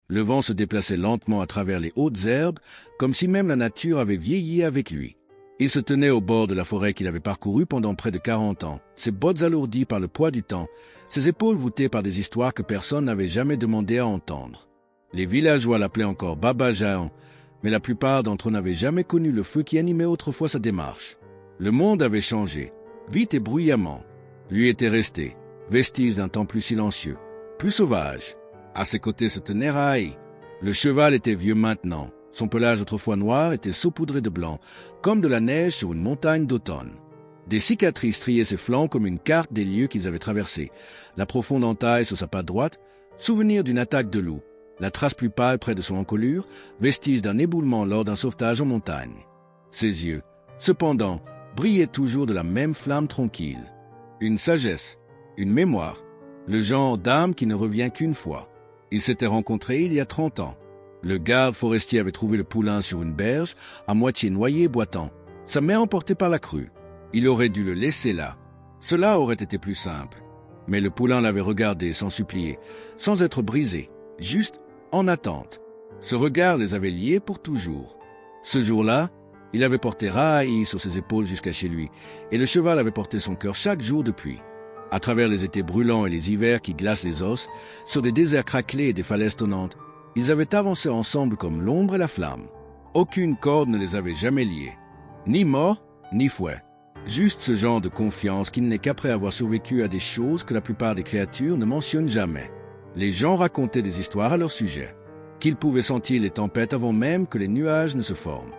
Le vent se déplaçait lentement à travers les hautes herbes, comme si même la nature avait vieilli avec lui. Il se tenait au bord de la forêt qu'il avait parcourue pendant près de 40 ans, ses bottes alourdies par le poids du temps, ses épaules voûtées par des histoires que personne n'avait jamais demandé à entendre. Les villageois l'appelaient encore Baba Jahan, mais la plupart d'entre eux n'avaient jamais connu le feu qui animait autrefois sa démarche. Le monde avait changé, vite et bruyamment. Lui était resté, vestige d'un temps plus silencieux, plus sauvage. À ses côtés se tenait Rahaï. Le cheval était vieux maintenant. Son pelage autrefois noir était saupoudré de blanc, comme de la neige sur une montagne d'automne. Des cicatrices striaient ses flancs comme une carte des lieux qu'ils avaient traversés. La profonde entaille sur sa patte droite, souvenir d'une attaque de loup. La trace plus pâle près de son encolure, vestige d'un éboulement lors d'un sauvetage en montagne. Ses yeux, cependant, brillaient toujours de la même flamme tranquille. Une sagesse, une mémoire, le genre d'âme qui ne revient qu'une fois. Ils s'étaient rencontrés il y a 30 ans. Le garde forestier avait trouvé le poulain sur une berge, à moitié noyé et boitant, sa mère emportée par la crue. Il aurait dû le laisser là. Cela aurait été plus simple. Mais le poulain l'avait regardé sans supplier, sans être brisé, juste en attente. Ce regard les avait liés pour toujours. Ce jour-là, il avait porté Rahaï sur ses épaules jusqu'à chez lui, et le cheval avait porté son cœur chaque jour depuis. À travers les étés brûlants et les hivers qui glacent les os, sur des déserts craquelés et des falaises tonnantes, ils avaient avancé ensemble comme l'ombre et la flamme. Aucune corde ne les avait jamais liés. Ni mort, ni fouet. Juste ce genre de confiance qui n'est qu'après avoir survécu à des choses que la plupart des créatures ne mentionnent jamais. Les gens racontaient des histoires à leur sujet. Qu'ils pouvaient sentir les tempêtes avant même que les nuages ne se forment.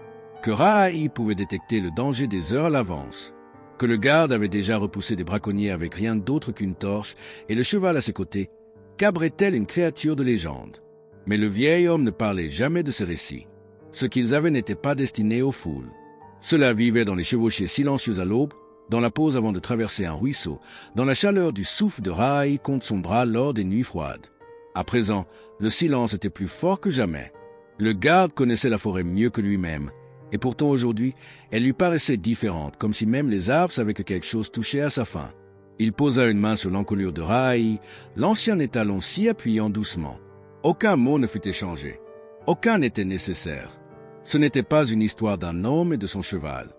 Que Rahaï pouvait détecter le danger des heures à l'avance. Que le garde avait déjà repoussé des braconniers avec rien d'autre qu'une torche et le cheval à ses côtés cabrait tel une créature de légende. Mais le vieil homme ne parlait jamais de ces récits. Ce qu'ils avaient n'était pas destiné aux foules. Cela vivait dans les chevauchées silencieuses à l'aube, dans la pause avant de traverser un ruisseau, dans la chaleur du souffle de Rahaï contre son bras lors des nuits froides. À présent, le silence était plus fort que jamais. Le garde connaissait la forêt mieux que lui-même, et pourtant aujourd'hui, elle lui paraissait différente, comme si même les arbres savaient que quelque chose touchait à sa fin. Il posa une main sur l'encolure de Rahaï, l'ancien étalon s'y appuyant doucement. Aucun mot ne fut échangé. Aucun n'était nécessaire. Ce n'était pas une histoire d'un homme et de son cheval.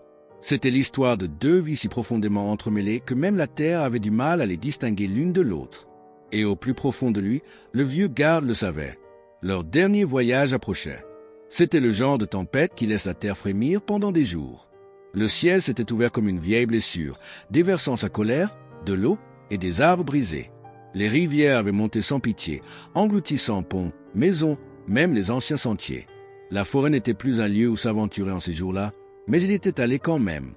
C'était l'histoire de deux vies si profondément entremêlées que même la terre avait du mal à les distinguer l'une de l'autre. Et au plus profond de lui, le vieux garde le savait. Leur dernier voyage approchait. C'était le genre de tempête qui laisse la terre frémir pendant des jours. Le ciel s'était ouvert comme une vieille blessure, déversant sa colère, de l'eau et des arbres brisés. Les rivières avaient monté sans pitié, engloutissant ponts, maisons, même les anciens sentiers. La forêt n'était plus un lieu où s'aventurer en ces jours-là, mais il était allé quand même.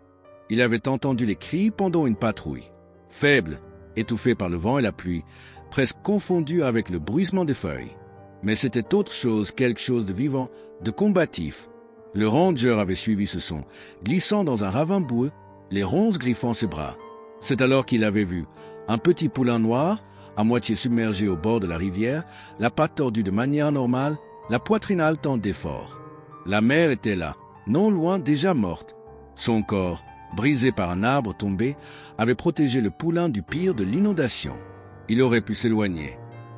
Il avait entendu les cris pendant une patrouille. Faible, étouffé par le vent et la pluie, presque confondu avec le bruissement des feuilles. Mais c'était autre chose, quelque chose de vivant, de combatif. Le ranger avait suivi ce son, glissant dans un ravin boueux, les ronces griffant ses bras. C'est alors qu'il avait vu un petit poulain noir, à moitié submergé au bord de la rivière, la patte tordue de manière normale, la poitrine haletante d'effort. La mère était là, non loin, déjà morte. Son corps, brisé par un arbre tombé, avait protégé le poulain du pire de l'inondation. Il aurait pu s'éloigner.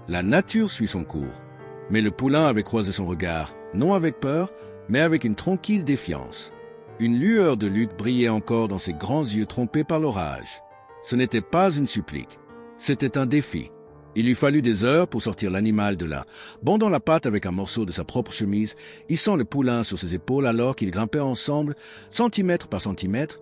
La nature suit son cours. Mais le poulain avait croisé son regard, non avec peur, mais avec une tranquille défiance. Une lueur de lutte brillait encore dans ses grands yeux trompés par l'orage. Ce n'était pas une supplique, c'était un défi. Il lui fallut des heures pour sortir l'animal de là, bandant la patte avec un morceau de sa propre chemise, hissant le poulain sur ses épaules alors qu'ils grimpaient ensemble, centimètre par centimètre,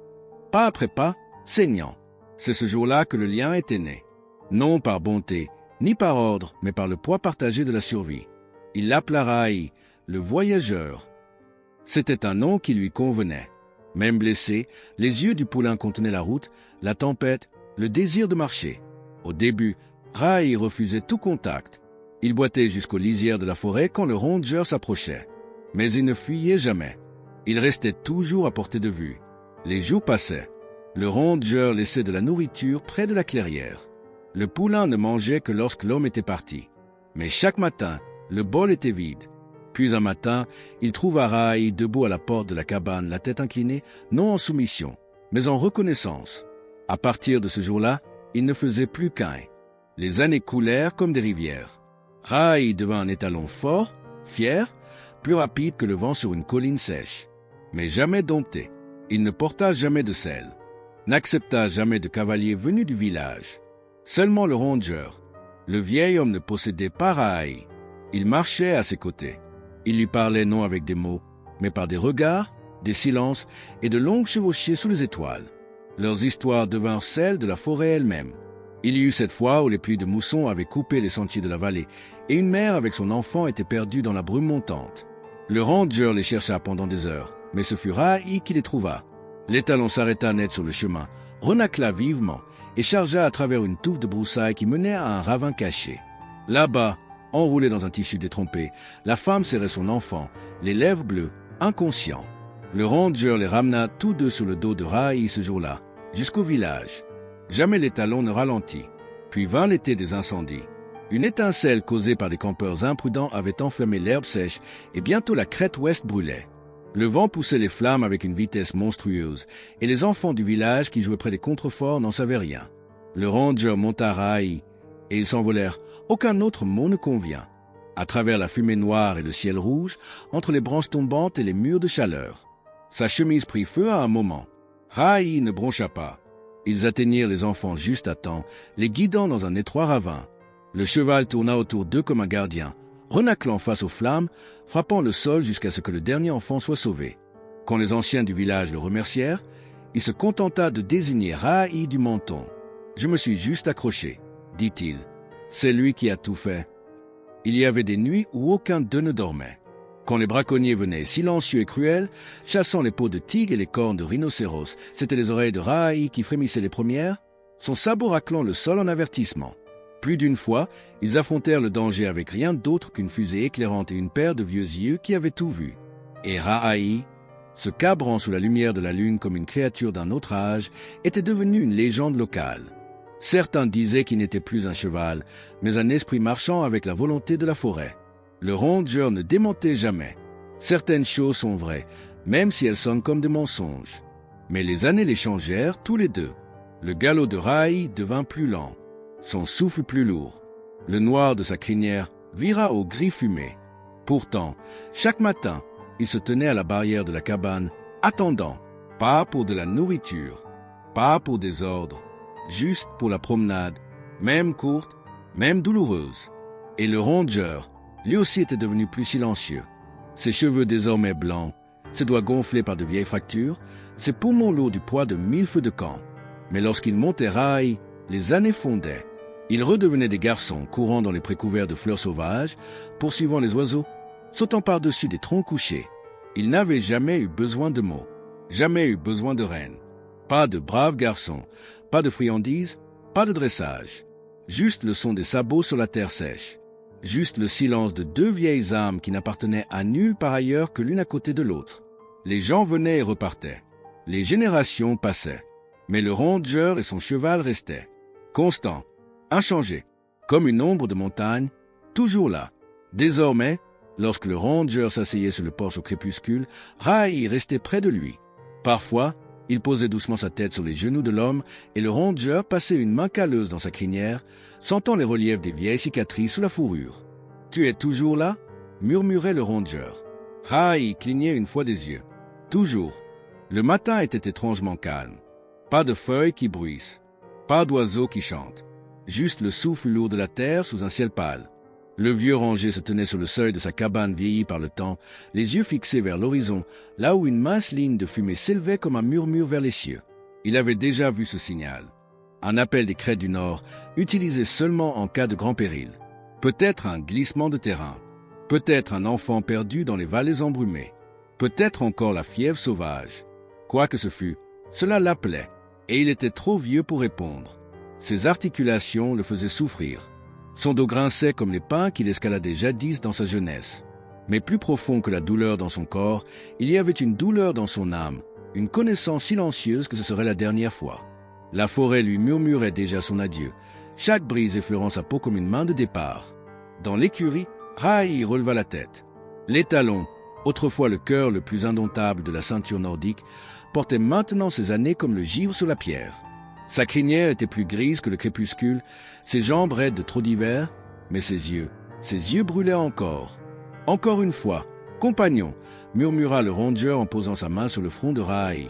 pas après pas, saignant. C'est ce jour-là que le lien était né. Non par bonté, ni par ordre, mais par le poids partagé de la survie. Il l'appela Rahaï, le voyageur. C'était un nom qui lui convenait. Même blessé, les yeux du poulain contenaient la route, la tempête, le désir de marcher. Au début, Rahaï refusait tout contact. Il boitait jusqu'aux lisières de la forêt quand le ranger s'approchait. Mais il ne fuyait jamais. Il restait toujours à portée de vue. Les jours passaient. Le ranger laissait de la nourriture près de la clairière. Le poulain ne mangeait que lorsque l'homme était parti. Mais chaque matin, le bol était vide. Puis un matin, il trouva Rahaï debout à la porte de la cabane, la tête inclinée, non en soumission, mais en reconnaissance. À partir de ce jour-là, il ne faisait plus qu'un. Les années coulèrent comme des rivières. Rahaï devint un étalon fort, fier, plus rapide que le vent sur une colline sèche. Mais jamais dompté. Il ne porta jamais de selle, n'accepta jamais de cavalier venu du village. Seulement le rongeur. Le vieil homme ne possédait pas Ra'ai. Il marchait à ses côtés. Il lui parlait non avec des mots, mais par des regards, des silences et de longues chevauchées sous les étoiles. Leurs histoires devinrent celles de la forêt elle-même. Il y eut cette fois où les pluies de mousson avaient coupé les sentiers de la vallée, et une mère avec son enfant était perdue dans la brume montante. Le ranger les chercha pendant des heures, mais ce fut Ra'ai qui les trouva. L'étalon s'arrêta net sur le chemin, renâcla vivement et chargea à travers une touffe de broussailles qui menait à un ravin caché. Là-bas, enroulée dans un tissu détrompé, la femme serrait son enfant, les lèvres bleues, inconscient. Le ranger les ramena tous deux sur le dos de Ra'ai ce jour-là, jusqu'au village. Jamais l'étalon ne ralentit. Puis vint l'été des incendies. Une étincelle causée par des campeurs imprudents avait enflammé l'herbe sèche et bientôt la crête ouest brûlait. Le vent poussait les flammes avec une vitesse monstrueuse, et les enfants du village qui jouaient près des contreforts n'en savaient rien. Le ranger monta Ra'ai, et ils s'envolèrent. Aucun autre mot ne convient. À travers la fumée noire et le ciel rouge, entre les branches tombantes et les murs de chaleur. Sa chemise prit feu à un moment. Ra'ai ne broncha pas. Ils atteignirent les enfants juste à temps, les guidant dans un étroit ravin. Le cheval tourna autour d'eux comme un gardien, renâclant face aux flammes, frappant le sol jusqu'à ce que le dernier enfant soit sauvé. Quand les anciens du village le remercièrent, il se contenta de désigner Ra'ai du menton. « Je me suis juste accroché, » dit-il. « C'est lui qui a tout fait. » Il y avait des nuits où aucun d'eux ne dormait. Quand les braconniers venaient silencieux et cruels, chassant les peaux de tigre et les cornes de rhinocéros, c'étaient les oreilles de Ra'ai qui frémissaient les premières, son sabot raclant le sol en avertissement. Plus d'une fois, ils affrontèrent le danger avec rien d'autre qu'une fusée éclairante et une paire de vieux yeux qui avaient tout vu. Et Ra'ai, se cabrant sous la lumière de la lune comme une créature d'un autre âge, était devenu une légende locale. Certains disaient qu'il n'était plus un cheval, mais un esprit marchant avec la volonté de la forêt. Le ranger ne démentait jamais. Certaines choses sont vraies, même si elles sonnent comme des mensonges. Mais les années les changèrent tous les deux. Le galop de Ra'ai devint plus lent, son souffle plus lourd. Le noir de sa crinière vira au gris fumé. Pourtant, chaque matin, il se tenait à la barrière de la cabane, attendant, pas pour de la nourriture, pas pour des ordres, juste pour la promenade, même courte, même douloureuse. Et le ranger, lui aussi était devenu plus silencieux. Ses cheveux désormais blancs, ses doigts gonflés par de vieilles fractures, ses poumons lourds du poids de 1000 feux de camp. Mais lorsqu'il montait Ra'ai, les années fondaient. Ils redevenaient des garçons courant dans les prés couverts de fleurs sauvages, poursuivant les oiseaux, sautant par-dessus des troncs couchés. Ils n'avaient jamais eu besoin de mots, jamais eu besoin de reines. Pas de braves garçons, pas de friandises, pas de dressage. Juste le son des sabots sur la terre sèche. Juste le silence de deux vieilles âmes qui n'appartenaient à nul par ailleurs que l'une à côté de l'autre. Les gens venaient et repartaient. Les générations passaient. Mais le ranger et son cheval restaient. Constant, inchangé, comme une ombre de montagne, toujours là. Désormais, lorsque le ranger s'asseyait sur le porche au crépuscule, Ra'ai restait près de lui. Parfois, il posait doucement sa tête sur les genoux de l'homme et le ranger passait une main calleuse dans sa crinière, sentant les reliefs des vieilles cicatrices sous la fourrure. « Tu es toujours là ?» murmurait le ranger. Ra'ai clignait une fois des yeux. Toujours. Le matin était étrangement calme. Pas de feuilles qui bruissent, pas d'oiseaux qui chantent. Juste le souffle lourd de la terre sous un ciel pâle. Le vieux ranger se tenait sur le seuil de sa cabane vieillie par le temps, les yeux fixés vers l'horizon, là où une mince ligne de fumée s'élevait comme un murmure vers les cieux. Il avait déjà vu ce signal. Un appel des crêtes du Nord, utilisé seulement en cas de grand péril. Peut-être un glissement de terrain. Peut-être un enfant perdu dans les vallées embrumées. Peut-être encore la fièvre sauvage. Quoi que ce fût, cela l'appelait, et il était trop vieux pour répondre. Ses articulations le faisaient souffrir. Son dos grinçait comme les pins qu'il escaladait jadis dans sa jeunesse. Mais plus profond que la douleur dans son corps, il y avait une douleur dans son âme, une connaissance silencieuse que ce serait la dernière fois. La forêt lui murmurait déjà son adieu, chaque brise effleurant sa peau comme une main de départ. Dans l'écurie, Ra'ai releva la tête. L'étalon, autrefois le cœur le plus indomptable de la ceinture nordique, portait maintenant ses années comme le givre sur la pierre. Sa crinière était plus grise que le crépuscule, ses jambes raides de trop d'hiver, mais ses yeux brûlaient encore. Encore une fois, compagnon, murmura le ranger en posant sa main sur le front de Rahaï.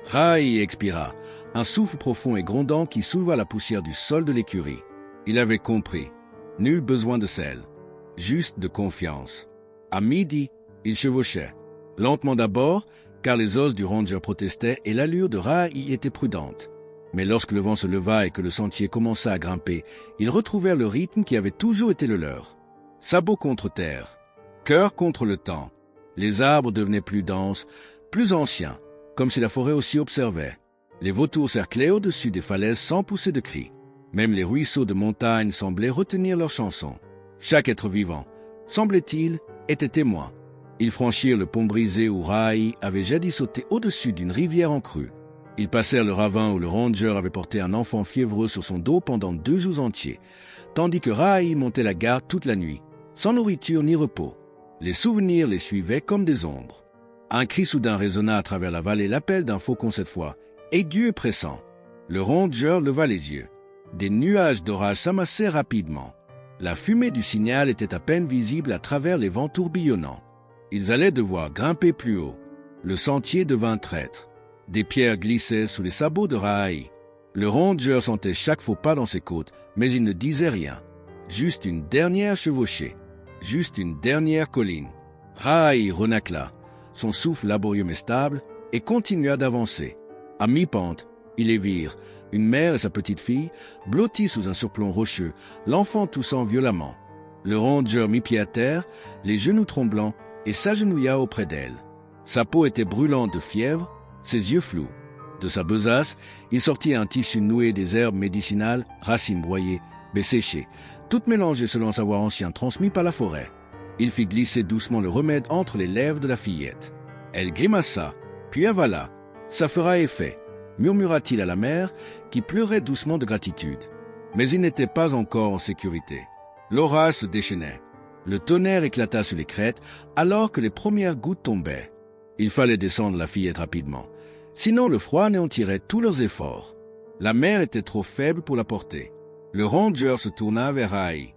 Rahaï expira, un souffle profond et grondant qui souleva la poussière du sol de l'écurie. Il avait compris. Nul besoin de sel, juste de confiance. À midi, il chevauchait. Lentement d'abord, car les os du ranger protestaient et l'allure de Rahaï était prudente. Mais lorsque le vent se leva et que le sentier commença à grimper, ils retrouvèrent le rythme qui avait toujours été le leur. Sabots contre terre, cœur contre le temps. Les arbres devenaient plus denses, plus anciens, comme si la forêt aussi observait. Les vautours cerclaient au-dessus des falaises sans pousser de cris. Même les ruisseaux de montagne semblaient retenir leur chanson. Chaque être vivant, semblait-il, était témoin. Ils franchirent le pont brisé où Rahaï avait jadis sauté au-dessus d'une rivière en crue. Ils passèrent le ravin où le ranger avait porté un enfant fiévreux sur son dos pendant 2 jours entiers, tandis que Rahaï montait la garde toute la nuit, sans nourriture ni repos. Les souvenirs les suivaient comme des ombres. Un cri soudain résonna à travers la vallée, l'appel d'un faucon cette fois, aigu et pressant. Le ranger leva les yeux. Des nuages d'orage s'amassaient rapidement. La fumée du signal était à peine visible à travers les vents tourbillonnants. Ils allaient devoir grimper plus haut. Le sentier devint traître. Des pierres glissaient sous les sabots de Rahaï. Le ranger sentait chaque faux pas dans ses côtes, mais il ne disait rien. Juste une dernière chevauchée. Juste une dernière colline. Rahaï renacla, son souffle laborieux mais stable, et continua d'avancer. À mi-pente, ils les virent, une mère et sa petite fille, blotties sous un surplomb rocheux, l'enfant toussant violemment. Le ranger mit pied à terre, les genoux tremblants, et s'agenouilla auprès d'elle. Sa peau était brûlante de fièvre, ses yeux flous. De sa besace, il sortit un tissu noué des herbes médicinales, racines broyées, mais séchées, toutes mélangées selon un savoir ancien transmis par la forêt. Il fit glisser doucement le remède entre les lèvres de la fillette. Elle grimaça, puis avala. « Ça fera effet », murmura-t-il à la mère, qui pleurait doucement de gratitude. Mais il n'était pas encore en sécurité. L'orage se déchaînait. Le tonnerre éclata sur les crêtes alors que les premières gouttes tombaient. Il fallait descendre la fillette rapidement. Sinon le froid anéantirait tous leurs efforts. La mère était trop faible pour la porter. Le ranger se tourna vers Rahaï,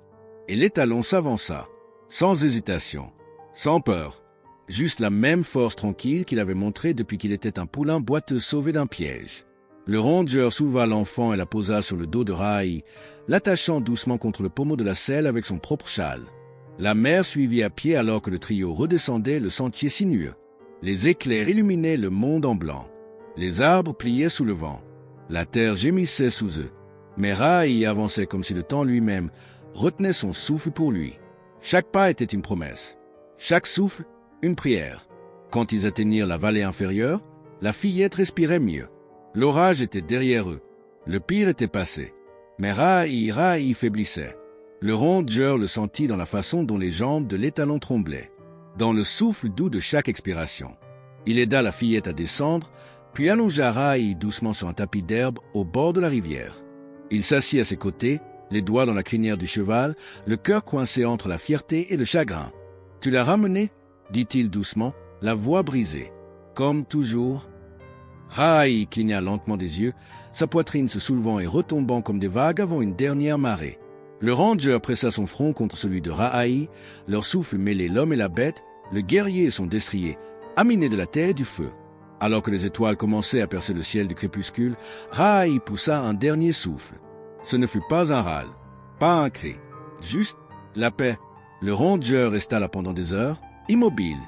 et l'étalon s'avança, sans hésitation, sans peur, juste la même force tranquille qu'il avait montrée depuis qu'il était un poulain boiteux sauvé d'un piège. Le ranger souleva l'enfant et la posa sur le dos de Rahaï, l'attachant doucement contre le pommeau de la selle avec son propre châle. La mère suivit à pied alors que le trio redescendait le sentier sinueux. Les éclairs illuminaient le monde en blanc. Les arbres pliaient sous le vent. La terre gémissait sous eux. Mais Rahaï avançait comme si le temps lui-même retenait son souffle pour lui. Chaque pas était une promesse. Chaque souffle, une prière. Quand ils atteignirent la vallée inférieure, la fillette respirait mieux. L'orage était derrière eux. Le pire était passé. Mais Rahaï faiblissait. Le ranger le sentit dans la façon dont les jambes de l'étalon tremblaient, dans le souffle doux de chaque expiration. Il aida la fillette à descendre, puis allongea Rahaï doucement sur un tapis d'herbe au bord de la rivière. Il s'assit à ses côtés, les doigts dans la crinière du cheval, le cœur coincé entre la fierté et le chagrin. « Tu l'as ramené ?» dit-il doucement, la voix brisée. Comme toujours. Rahaï cligna lentement des yeux, sa poitrine se soulevant et retombant comme des vagues avant une dernière marée. Le ranger pressa son front contre celui de Rahaï, leur souffle mêlait l'homme et la bête, le guerrier et son destrier, aminés de la terre et du feu. Alors que les étoiles commençaient à percer le ciel du crépuscule, Rahaï poussa un dernier souffle. Ce ne fut pas un râle, pas un cri, juste la paix. Le ranger resta là pendant des heures, immobile.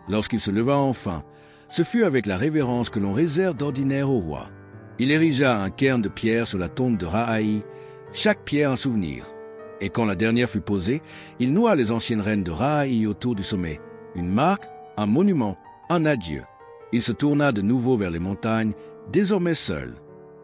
Lorsqu'il se leva enfin, ce fut avec la révérence que l'on réserve d'ordinaire au roi. Il érigea un cairn de pierre sur la tombe de Rahaï, chaque pierre un souvenir. Et quand la dernière fut posée, il noua les anciennes reines de Rahaï autour du sommet. Une marque, un monument, un adieu. Il se tourna de nouveau vers les montagnes, désormais seul.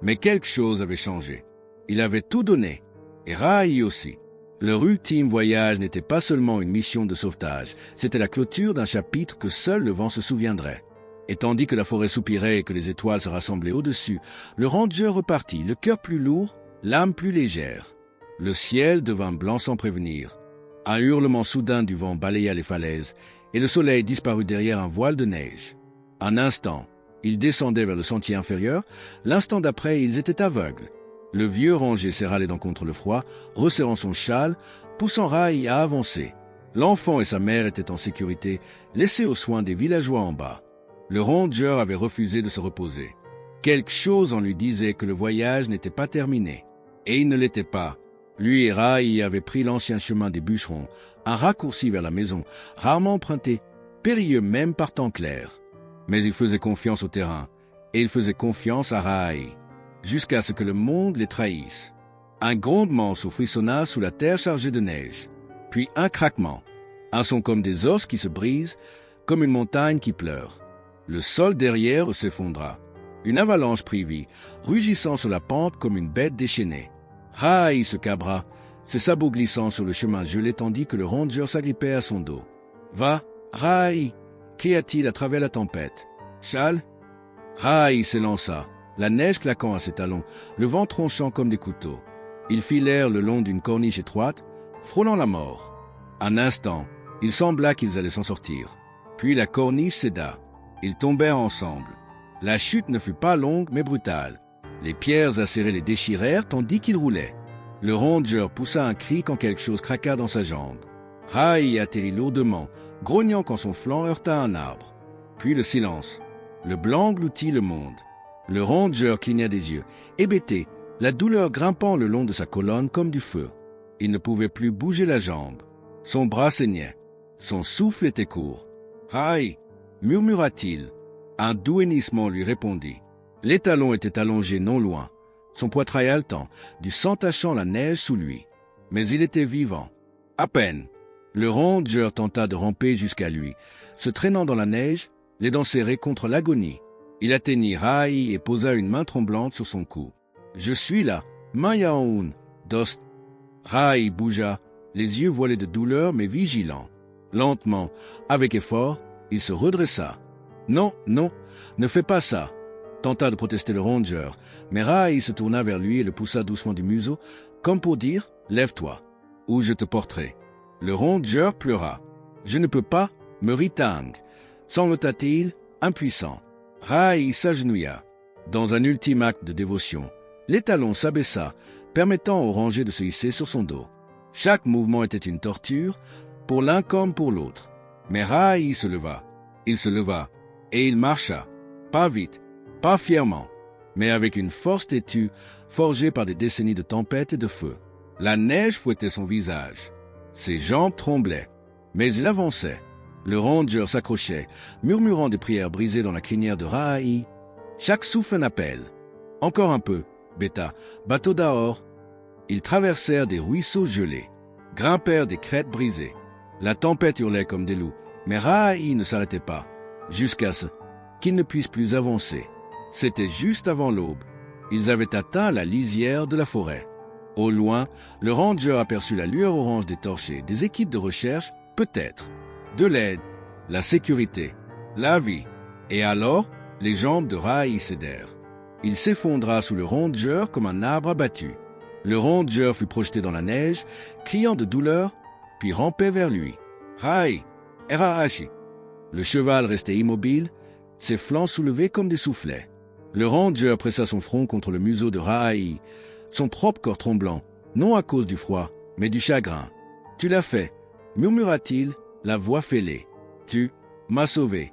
Mais quelque chose avait changé. Il avait tout donné, et Rahaï aussi. Leur ultime voyage n'était pas seulement une mission de sauvetage, c'était la clôture d'un chapitre que seul le vent se souviendrait. Et tandis que la forêt soupirait et que les étoiles se rassemblaient au-dessus, le ranger repartit, le cœur plus lourd, l'âme plus légère. Le ciel devint blanc sans prévenir. Un hurlement soudain du vent balaya les falaises, et le soleil disparut derrière un voile de neige. Un instant, ils descendaient vers le sentier inférieur, l'instant d'après, ils étaient aveugles. Le vieux ranger serra les dents contre le froid, resserrant son châle, poussant Rahaï à avancer. L'enfant et sa mère étaient en sécurité, laissés aux soins des villageois en bas. Le ranger avait refusé de se reposer. Quelque chose en lui disait que le voyage n'était pas terminé. Et il ne l'était pas. Lui et Rai avaient pris l'ancien chemin des bûcherons, un raccourci vers la maison, rarement emprunté, périlleux même par temps clair. Mais il faisait confiance au terrain, et il faisait confiance à Rai, jusqu'à ce que le monde les trahisse. Un grondement se frissonna sous la terre chargée de neige, puis un craquement, un son comme des os qui se brisent, comme une montagne qui pleure. Le sol derrière s'effondra. Une avalanche prit vie, rugissant sur la pente comme une bête déchaînée. Rai se cabra, ses sabots glissant sur le chemin gelé tandis que le ranger s'agrippait à son dos. « Va, Rai !» cria-t-il à travers la tempête. « Chal ?» Rai s'élança, la neige claquant à ses talons, le vent tronchant comme des couteaux. Ils filèrent le long d'une corniche étroite, frôlant la mort. Un instant, il sembla qu'ils allaient s'en sortir. Puis la corniche céda. Ils tombèrent ensemble. La chute ne fut pas longue mais brutale. Les pierres acérées les déchirèrent tandis qu'ils roulaient. Le ranger poussa un cri quand quelque chose craqua dans sa jambe. Rai atterrit lourdement, grognant quand son flanc heurta un arbre. Puis le silence. Le blanc engloutit le monde. Le ranger cligna des yeux, hébété, la douleur grimpant le long de sa colonne comme du feu. Il ne pouvait plus bouger la jambe. Son bras saignait. Son souffle était court. « Rai !» murmura-t-il. Un doux hennissement lui répondit. Les talons étaient allongés non loin, son poitrail haletant, du sang tachant la neige sous lui. Mais il était vivant. À peine. Le ranger tenta de ramper jusqu'à lui, se traînant dans la neige, les dents serrées contre l'agonie. Il atteignit Rai et posa une main tremblante sur son cou. « Je suis là, Mayaoun, Dost. » Rai bougea, les yeux voilés de douleur mais vigilants. Lentement, avec effort, il se redressa. « Non, non, ne fais pas ça !» tenta de protester le ranger, mais Rai se tourna vers lui et le poussa doucement du museau, comme pour dire « Lève-toi, ou je te porterai. » Le ranger pleura. « Je ne peux pas, me rit-Tang » sanglota-t-il, impuissant. Rai s'agenouilla. Dans un ultime acte de dévotion, l'étalon s'abaissa, permettant au ranger de se hisser sur son dos. Chaque mouvement était une torture, pour l'un comme pour l'autre. Mais Rai se leva. Il se leva, et il marcha. Pas vite, pas fièrement, mais avec une force têtue, forgée par des décennies de tempête et de feu. La neige fouettait son visage. Ses jambes tremblaient, mais il avançait. Le ranger s'accrochait, murmurant des prières brisées dans la crinière de Rai. Chaque souffle un appel. Encore un peu, Beta, bateau d'Aor. Ils traversèrent des ruisseaux gelés, grimpèrent des crêtes brisées. La tempête hurlait comme des loups, mais Rai ne s'arrêtait pas, jusqu'à ce qu'ils ne puissent plus avancer. C'était juste avant l'aube. Ils avaient atteint la lisière de la forêt. Au loin, le ranger aperçut la lueur orange des torchers, des équipes de recherche, peut-être. De l'aide, la sécurité, la vie. Et alors, les jambes de Rai cédèrent. Il s'effondra sous le ranger comme un arbre abattu. Le ranger fut projeté dans la neige, criant de douleur, puis rampait vers lui. « Rai, Erahashi !» Le cheval restait immobile, ses flancs soulevés comme des soufflets. Le ranger pressa son front contre le museau de Rai, son propre corps tremblant, non à cause du froid, mais du chagrin. « Tu l'as fait !» murmura-t-il, la voix fêlée. « Tu m'as sauvé !»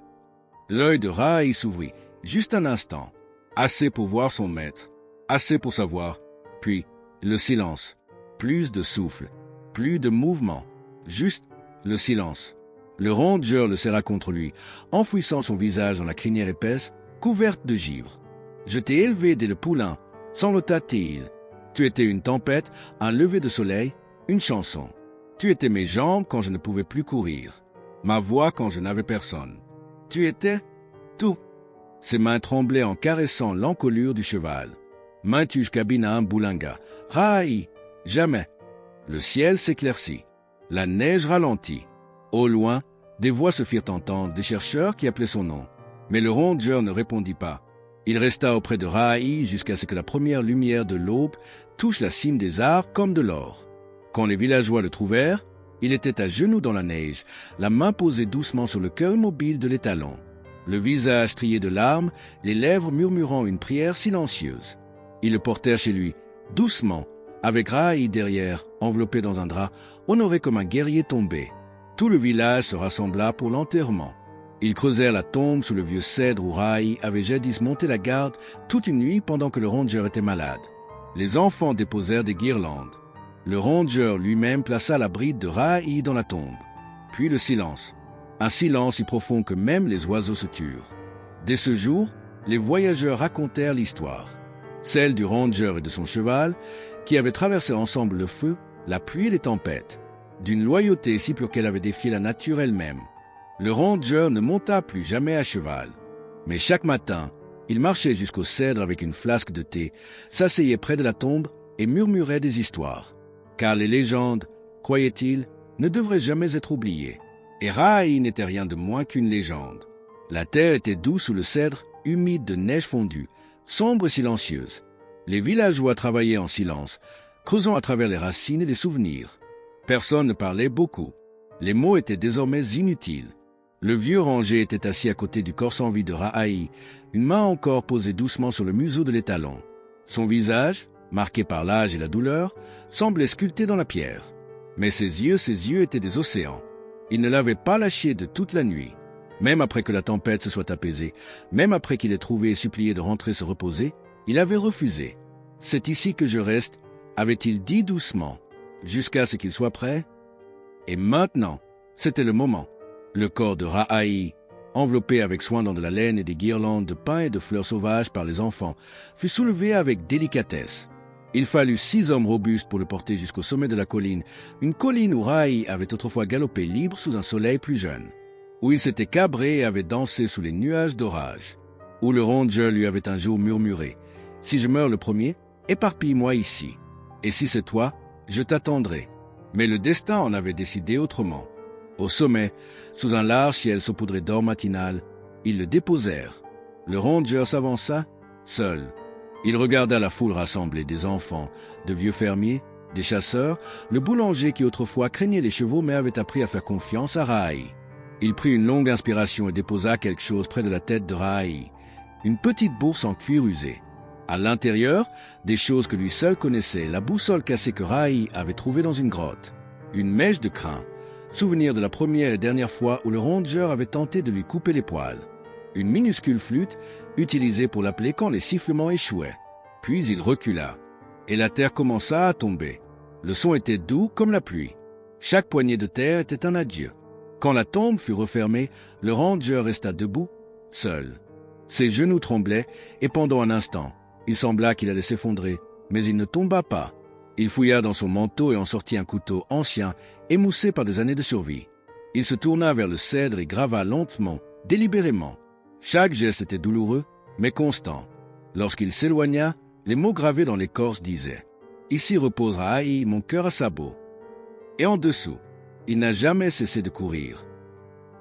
L'œil de Rai s'ouvrit, juste un instant, assez pour voir son maître, assez pour savoir, puis le silence, plus de souffle, plus de mouvement, juste le silence. Le ranger le serra contre lui, enfouissant son visage dans la crinière épaisse, couverte de givre. « Je t'ai élevé dès le poulain, sanglota-t-il. Tu étais une tempête, un lever de soleil, une chanson. Tu étais mes jambes quand je ne pouvais plus courir, ma voix quand je n'avais personne. Tu étais tout. » Ses mains tremblaient en caressant l'encolure du cheval. Maintuge cabina un boulanga. « Rai, jamais !» Le ciel s'éclaircit. La neige ralentit. Au loin, des voix se firent entendre, des chercheurs qui appelaient son nom. Mais le ranger ne répondit pas. Il resta auprès de Rai jusqu'à ce que la première lumière de l'aube touche la cime des arbres comme de l'or. Quand les villageois le trouvèrent, il était à genoux dans la neige, la main posée doucement sur le cœur immobile de l'étalon. Le visage strié de larmes, les lèvres murmurant une prière silencieuse. Ils le portèrent chez lui, doucement, avec Rai derrière, enveloppé dans un drap, honoré comme un guerrier tombé. Tout le village se rassembla pour l'enterrement. Ils creusèrent la tombe sous le vieux cèdre où Rahi avait jadis monté la garde toute une nuit pendant que le ranger était malade. Les enfants déposèrent des guirlandes. Le ranger lui-même plaça la bride de Rahi dans la tombe. Puis le silence. Un silence si profond que même les oiseaux se turent. Dès ce jour, les voyageurs racontèrent l'histoire. Celle du ranger et de son cheval, qui avaient traversé ensemble le feu, la pluie et les tempêtes, d'une loyauté si pure qu'elle avait défié la nature elle-même. Le ranger ne monta plus jamais à cheval. Mais chaque matin, il marchait jusqu'au cèdre avec une flasque de thé, s'asseyait près de la tombe et murmurait des histoires. Car les légendes, croyait-il, ne devraient jamais être oubliées. Et Rahi n'était rien de moins qu'une légende. La terre était douce sous le cèdre, humide de neige fondue, sombre et silencieuse. Les villageois travaillaient en silence, creusant à travers les racines et les souvenirs. Personne ne parlait beaucoup. Les mots étaient désormais inutiles. Le vieux ranger était assis à côté du corps sans vie de Rahi, une main encore posée doucement sur le museau de l'étalon. Son visage, marqué par l'âge et la douleur, semblait sculpté dans la pierre. Mais ses yeux étaient des océans. Il ne l'avait pas lâché de toute la nuit. Même après que la tempête se soit apaisée, même après qu'il ait trouvé et supplié de rentrer se reposer, il avait refusé. « C'est ici que je reste », avait-il dit doucement, jusqu'à ce qu'il soit prêt. Et maintenant, c'était le moment. Le corps de Rahi, enveloppé avec soin dans de la laine et des guirlandes de pins et de fleurs sauvages par les enfants, fut soulevé avec délicatesse. Il fallut 6 hommes robustes pour le porter jusqu'au sommet de la colline, une colline où Rahi avait autrefois galopé libre sous un soleil plus jeune, où il s'était cabré et avait dansé sous les nuages d'orage, où le ranger lui avait un jour murmuré « Si je meurs le premier, éparpille-moi ici, et si c'est toi, je t'attendrai. » Mais le destin en avait décidé autrement. Au sommet, sous un large ciel saupoudré d'or matinal, ils le déposèrent. Le ranger s'avança, seul. Il regarda la foule rassemblée des enfants, de vieux fermiers, des chasseurs, le boulanger qui autrefois craignait les chevaux mais avait appris à faire confiance à Rahi. Il prit une longue inspiration et déposa quelque chose près de la tête de Rahi, une petite bourse en cuir usé. À l'intérieur, des choses que lui seul connaissait, la boussole cassée que Rahi avait trouvée dans une grotte, une mèche de crin, souvenir de la première et dernière fois où le ranger avait tenté de lui couper les poils, une minuscule flûte utilisée pour l'appeler quand les sifflements échouaient. Puis il recula, et la terre commença à tomber. Le son était doux comme la pluie. Chaque poignée de terre était un adieu. Quand la tombe fut refermée, le ranger resta debout, seul. Ses genoux tremblaient, et pendant un instant, il sembla qu'il allait s'effondrer, mais il ne tomba pas. Il fouilla dans son manteau et en sortit un couteau ancien, émoussé par des années de survie. Il se tourna vers le cèdre et grava lentement, délibérément. Chaque geste était douloureux, mais constant. Lorsqu'il s'éloigna, les mots gravés dans l'écorce disaient « Ici repose Rahi, mon cœur à sabot ». Et en dessous, il n'a jamais cessé de courir.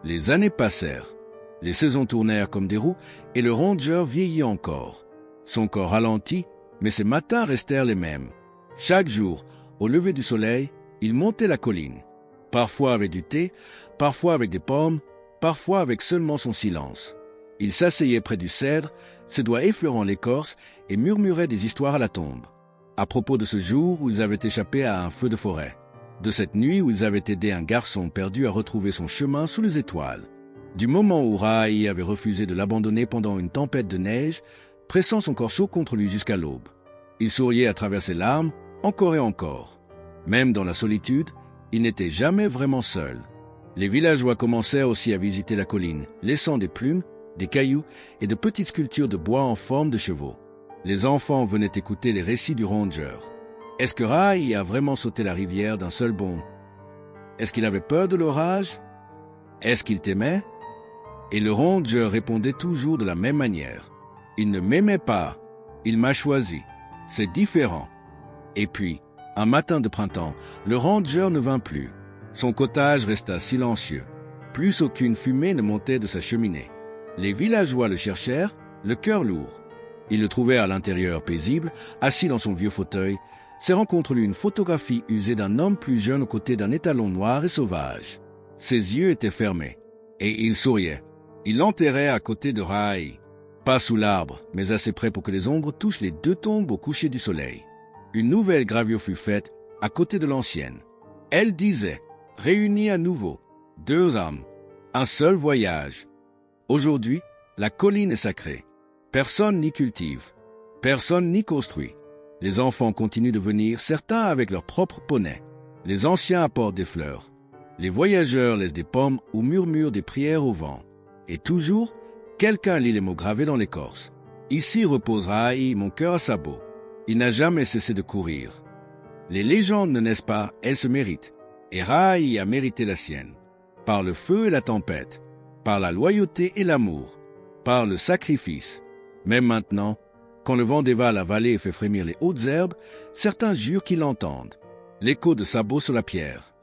Les années passèrent. Les saisons tournèrent comme des roues et le ranger vieillit encore. Son corps ralentit, mais ses matins restèrent les mêmes. Chaque jour, au lever du soleil, il montait la colline. Parfois avec du thé, parfois avec des pommes, parfois avec seulement son silence. Il s'asseyait près du cèdre, ses doigts effleurant l'écorce, et murmurait des histoires à la tombe. À propos de ce jour où ils avaient échappé à un feu de forêt. De cette nuit où ils avaient aidé un garçon perdu à retrouver son chemin sous les étoiles. Du moment où Rahi avait refusé de l'abandonner pendant une tempête de neige, pressant son corps chaud contre lui jusqu'à l'aube. Il souriait à travers ses larmes, encore et encore. Même dans la solitude, il n'était jamais vraiment seul. Les villageois commencèrent aussi à visiter la colline, laissant des plumes, des cailloux et de petites sculptures de bois en forme de chevaux. Les enfants venaient écouter les récits du ranger. Est-ce que Rahi a vraiment sauté la rivière d'un seul bond? Est-ce qu'il avait peur de l'orage? Est-ce qu'il t'aimait? Et le ranger répondait toujours de la même manière. Il ne m'aimait pas, il m'a choisi. C'est différent. Et puis, un matin de printemps, le ranger ne vint plus. Son cottage resta silencieux. Plus aucune fumée ne montait de sa cheminée. Les villageois le cherchèrent, le cœur lourd. Ils le trouvèrent à l'intérieur paisible, assis dans son vieux fauteuil, serrant contre lui une photographie usée d'un homme plus jeune aux côtés d'un étalon noir et sauvage. Ses yeux étaient fermés, et il souriait. Il l'enterrait à côté de Rahi. Pas sous l'arbre, mais assez près pour que les ombres touchent les 2 tombes au coucher du soleil. Une nouvelle gravure fut faite à côté de l'ancienne. Elle disait « Réunis à nouveau ». 2 âmes, un seul voyage. Aujourd'hui, la colline est sacrée. Personne n'y cultive, personne n'y construit. Les enfants continuent de venir, certains avec leurs propres poneys. Les anciens apportent des fleurs. Les voyageurs laissent des pommes ou murmurent des prières au vent. Et toujours, quelqu'un lit les mots gravés dans l'écorce. Ici repose Rahaï, mon cœur à sabot. Il n'a jamais cessé de courir. Les légendes ne naissent pas, elles se méritent. Et Rahaï a mérité la sienne. Par le feu et la tempête, par la loyauté et l'amour, par le sacrifice. Même maintenant, quand le vent dévale la vallée et fait frémir les hautes herbes, certains jurent qu'ils l'entendent. L'écho de sabots sur la pierre.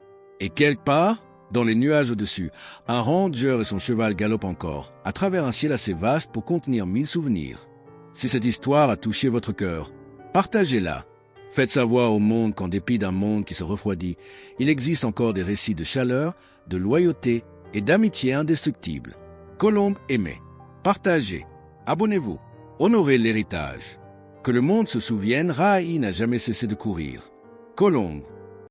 Et quelque part, dans les nuages au-dessus, un ranger et son cheval galopent encore, à travers un ciel assez vaste pour contenir 1000 souvenirs. Si cette histoire a touché votre cœur, partagez-la. Faites savoir au monde qu'en dépit d'un monde qui se refroidit, il existe encore des récits de chaleur, de loyauté et d'amitié indestructible. Colombe aimée, partagez, abonnez-vous, honorez l'héritage. Que le monde se souvienne, Rahaï n'a jamais cessé de courir. Colombe,